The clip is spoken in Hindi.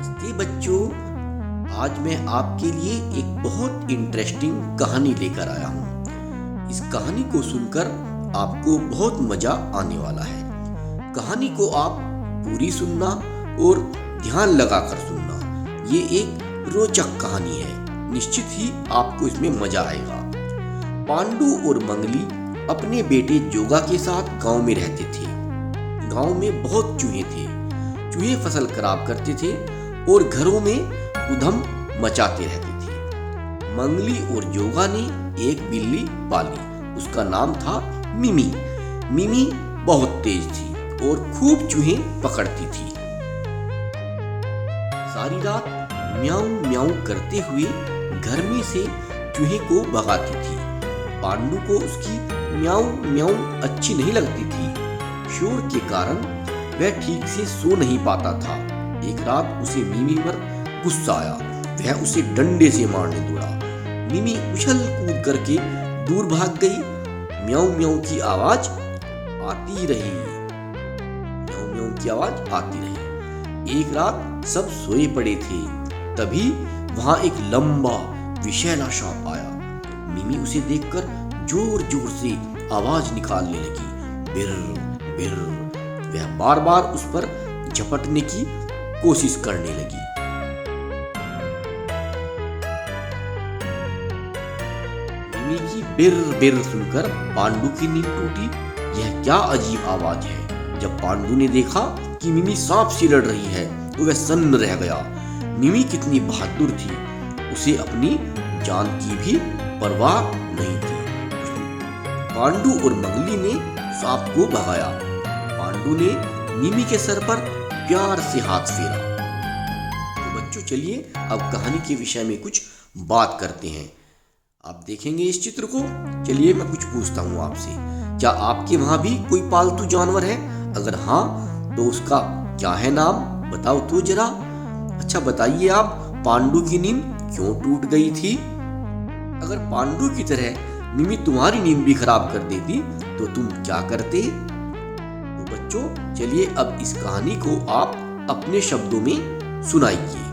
नमस्ते बच्चों। आज मैं आपके लिए एक बहुत इंटरेस्टिंग कहानी लेकर आया हूँ। इस कहानी को सुनकर आपको बहुत मजा आने वाला है। कहानी को आप पूरी सुनना और ध्यान लगाकर सुनना। ये एक रोचक कहानी है, निश्चित ही आपको इसमें मजा आएगा। पांडु और मंगली अपने बेटे जोगा के साथ गांव में रहते थे। गांव में बहुत चूहे थे। चूहे फसल खराब करते थे और घरों में उधम मचाते रहते थे। मंगली और जोगा ने एक बिल्ली पाली। उसका नाम था मिमी। मिमी बहुत तेज थी और खूब चूहे पकड़ती थी। सारी रात म्याऊं म्याऊं करते हुए घर में से चूहे को भगाती थी। पांडु को उसकी म्याऊं म्याऊं अच्छी नहीं लगती थी। शोर के कारण वह ठीक से सो नहीं पाता था। एक रात उसे मिमी पर गुस्सा आया। वह उसे डंडे से मारने दौड़ा। मिमी उछल कूद करके दूर भाग गई। म्याऊं म्याऊं की आवाज आती रही। म्याऊं म्याऊं की आवाज आती रही। एक रात सब सोए पड़े थे, तभी वहां एक लंबा विषैला सांप आया। मिमी उसे देखकर जोर जोर से आवाज निकालने लगी। बिर बिर। वह बार बार उस पर झपटने की कोशिश करने लगी। मिमी की बिर बिर सुनकर पांडु की नींद टूटी। यह क्या अजीब आवाज है। जब पांडु ने देखा कि मिमी सांप से लड़ रही है तो वह सन्न रह गया। मिमी कितनी बहादुर थी, उसे अपनी जान की भी परवाह नहीं थी। पांडु और मंगली ने सांप को भगाया। पांडु ने मिमी के सर पर प्यार से हाथ फेरा। तो बच्चों, चलिए अब कहानी के विषय में कुछ बात करते हैं। आप देखेंगे इस चित्र को। चलिए मैं कुछ पूछता हूँ आपसे। क्या आपके वहां भी कोई पालतू जानवर है? अगर हाँ तो उसका क्या है नाम, बताओ तो जरा। अच्छा बताइए, आप पांडु की नींद क्यों टूट गई थी? अगर पांडु की तरह मिमी तुम्हारी नींद भी खराब कर देती तो तुम क्या करते? तो बच्चों, चलिए अब इस कहानी को आप अपने शब्दों में सुनाइए।